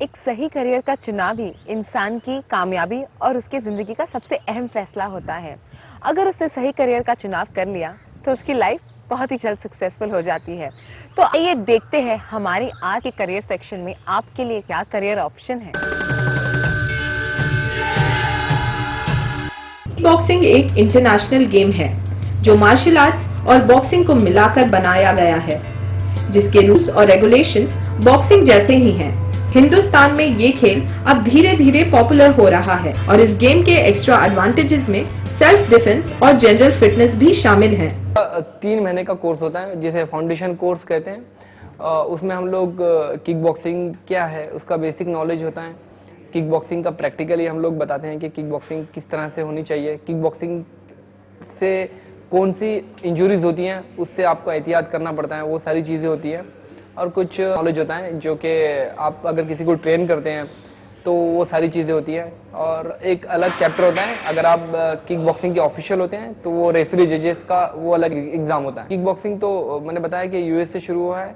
एक सही करियर का चुनाव ही इंसान की कामयाबी और उसकी जिंदगी का सबसे अहम फैसला होता है। अगर उसने सही करियर का चुनाव कर लिया तो उसकी लाइफ बहुत ही जल्द सक्सेसफुल हो जाती है। तो आइए देखते हैं हमारी आज के करियर सेक्शन में आपके लिए क्या करियर ऑप्शन है। बॉक्सिंग एक इंटरनेशनल गेम है जो मार्शल आर्ट्स और बॉक्सिंग को मिलाकर बनाया गया है, जिसके रूल्स और रेगुलेशंस बॉक्सिंग जैसे ही हैं। हिंदुस्तान में ये खेल अब धीरे धीरे पॉपुलर हो रहा है और इस गेम के एक्स्ट्रा एडवांटेजेस में सेल्फ डिफेंस और जनरल फिटनेस भी शामिल है। 3 महीने का कोर्स होता है जिसे फाउंडेशन कोर्स कहते हैं। उसमें हम लोग किक बॉक्सिंग क्या है उसका बेसिक नॉलेज होता है। किक बॉक्सिंग का प्रैक्टिकली हम लोग बताते हैं कि किक बॉक्सिंग किस तरह से होनी चाहिए, किक बॉक्सिंग से कौन सी इंजरीज होती हैं, उससे आपको एहतियात करना पड़ता है, वो सारी चीज़ें होती हैं। और कुछ नॉलेज होता है जो कि आप अगर किसी को ट्रेन करते हैं तो वो सारी चीज़ें होती हैं। और एक अलग चैप्टर होता है, अगर आप किक बॉक्सिंग के ऑफिशियल होते हैं तो वो रेफरी जजेस का वो अलग एग्जाम होता है। किक बॉक्सिंग तो मैंने बताया कि यूएस से शुरू हुआ है।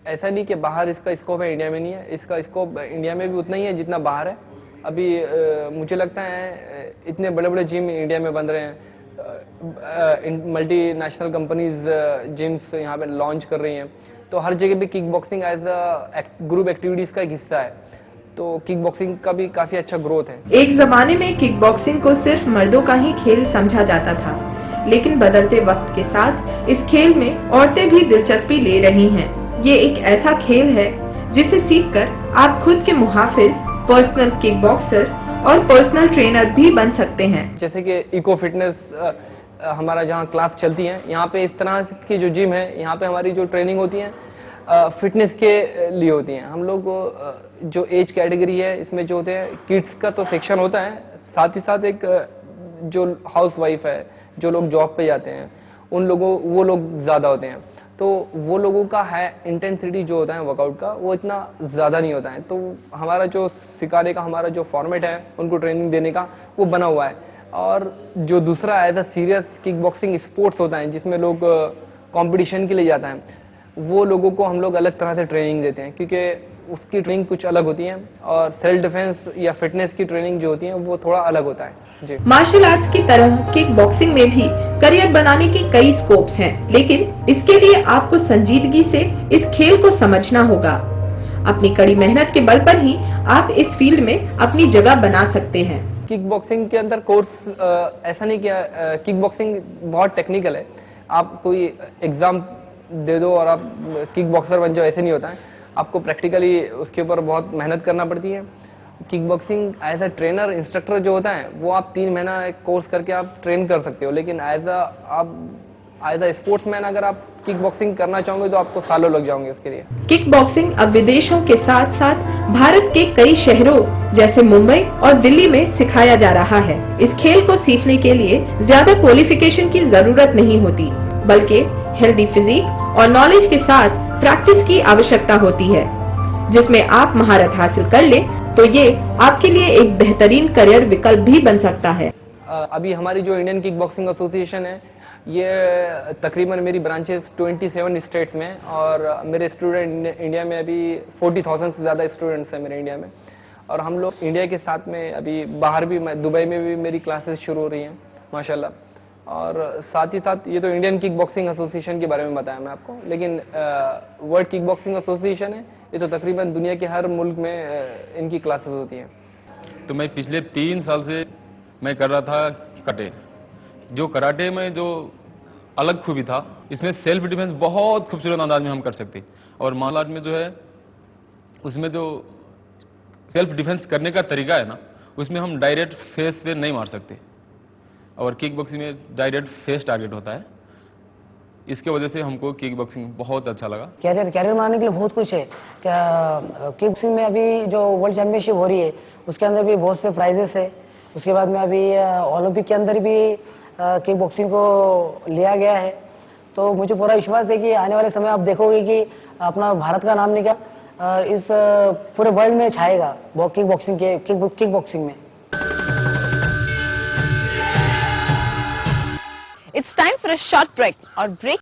ऐसा नहीं कि बाहर इसका स्कोप है, इंडिया में नहीं है। इसका स्कोप इंडिया में भी उतना ही है जितना बाहर है। अभी मुझे लगता है इतने बड़े बड़े जिम इंडिया में बन रहे हैं, मल्टीनेशनल कंपनीज जिम्स यहाँ पे लॉन्च कर रही हैं, तो हर जगह पे kickboxing as a group activities का एक हिस्सा है। तो किक बॉक्सिंग का भी काफी अच्छा ग्रोथ है। एक जमाने में किक बॉक्सिंग को सिर्फ मर्दों का ही खेल समझा जाता था, लेकिन बदलते वक्त के साथ इस खेल में औरतें भी दिलचस्पी ले रही हैं। ये एक ऐसा खेल है जिसे सीखकर आप खुद के मुहाफिज, पर्सनल किक बॉक्सर और पर्सनल ट्रेनर भी बन सकते हैं। जैसे कि इको फिटनेस हमारा जहाँ क्लास चलती है, यहाँ पे इस तरह की जो जिम है, यहाँ पे हमारी जो ट्रेनिंग होती है फिटनेस के लिए होती हैं। हम लोग जो एज कैटेगरी है इसमें जो होते हैं किड्स का तो सेक्शन होता है, साथ ही साथ एक जो हाउस वाइफ है, जो लोग जॉब पे जाते हैं, उन लोगों वो लोग ज्यादा होते हैं। तो वो लोगों का है इंटेंसिटी जो होता है वर्कआउट का वो इतना ज्यादा नहीं होता है। तो हमारा जो सिखाने का हमारा जो फॉर्मेट है उनको ट्रेनिंग देने का वो बना हुआ है। और जो दूसरा as a serious kickboxing sports होता है जिसमें लोग कंपटीशन के लिए जाता है, वो लोगों को हम लोग अलग तरह से ट्रेनिंग देते हैं, क्योंकि उसकी ट्रेनिंग कुछ अलग होती है और सेल्फ डिफेंस या फिटनेस की ट्रेनिंग जो होती है वो थोड़ा अलग होता है। जी, मार्शल आर्ट्स की तरह किक बॉक्सिंग में भी करियर बनाने के कई स्कोप्स हैं, लेकिन इसके लिए आपको संजीदगी से इस खेल को समझना होगा। अपनी कड़ी मेहनत के बल पर ही आप इस फील्ड में अपनी जगह बना सकते हैं। किक बॉक्सिंग के अंदर कोर्स ऐसा नहीं किया, किक बॉक्सिंग बहुत टेक्निकल है। आप कोई एग्जाम दे दो और आप किक बॉक्सर बन जाओ, ऐसे नहीं होता है। आपको प्रैक्टिकली उसके ऊपर बहुत मेहनत करना पड़ती है। Kickboxing as a trainer, instructor जो होता है वो आप 3 महीना एक कोर्स करके आप ट्रेन कर सकते हो, लेकिन एज अ स्पोर्ट्समैन अगर आप किक बॉक्सिंग करना चाहोगे तो आपको सालों लग जाओगे उसके लिए। किक बॉक्सिंग अब विदेशों के साथ साथ भारत के कई शहरों जैसे मुंबई और दिल्ली में सिखाया जा रहा है। इस खेल को सीखने के लिए ज्यादा क्वालिफिकेशन की जरूरत नहीं होती, बल्कि हेल्दी फिजिक और नॉलेज के साथ प्रैक्टिस की आवश्यकता होती है, जिसमें आप महारत हासिल कर ले तो ये आपके लिए एक बेहतरीन करियर विकल्प भी बन सकता है। अभी हमारी जो इंडियन किक बॉक्सिंग एसोसिएशन है ये तकरीबन मेरी ब्रांचेस 27 स्टेट्स में, और मेरे स्टूडेंट इंडिया में अभी 40,000 से ज़्यादा स्टूडेंट्स हैं मेरे इंडिया में। और हम लोग इंडिया के साथ में अभी बाहर भी, दुबई में भी मेरी क्लासेस शुरू हो रही हैं माशाल्लाह। और साथ ही साथ ये तो इंडियन किक बॉक्सिंग एसोसिएशन के बारे में बताया मैं आपको, लेकिन वर्ल्ड किक बॉक्सिंग एसोसिएशन है, ये तो तकरीबन दुनिया के हर मुल्क में इनकी क्लासेस होती हैं। तो मैं पिछले 3 साल से मैं कर रहा था कराटे। जो कराटे में जो अलग खूबी था, इसमें सेल्फ डिफेंस बहुत खूबसूरत अंदाज में हम कर सकते। और मार्शल आर्ट में जो है उसमें जो सेल्फ डिफेंस करने का तरीका है ना, उसमें हम डायरेक्ट फेस पे नहीं मार सकते, और किक बॉक्सिंग में डायरेक्ट फेस टारगेट होता है। इसके वजह से हमको किक बॉक्सिंग बहुत अच्छा लगा। कैरियर बनाने के लिए बहुत कुछ है। किक बॉक्सिंग में अभी जो वर्ल्ड चैंपियनशिप हो रही है उसके अंदर भी बहुत से प्राइजेस है। उसके बाद में अभी ओलंपिक के अंदर भी किक बॉक्सिंग को लिया गया है। तो मुझे पूरा विश्वास है कि आने वाले समय आप देखोगे कि अपना भारत का नाम निकल इस पूरे वर्ल्ड में छाएगा किक बॉक्सिंग में। It's time for a short break और ब्रेक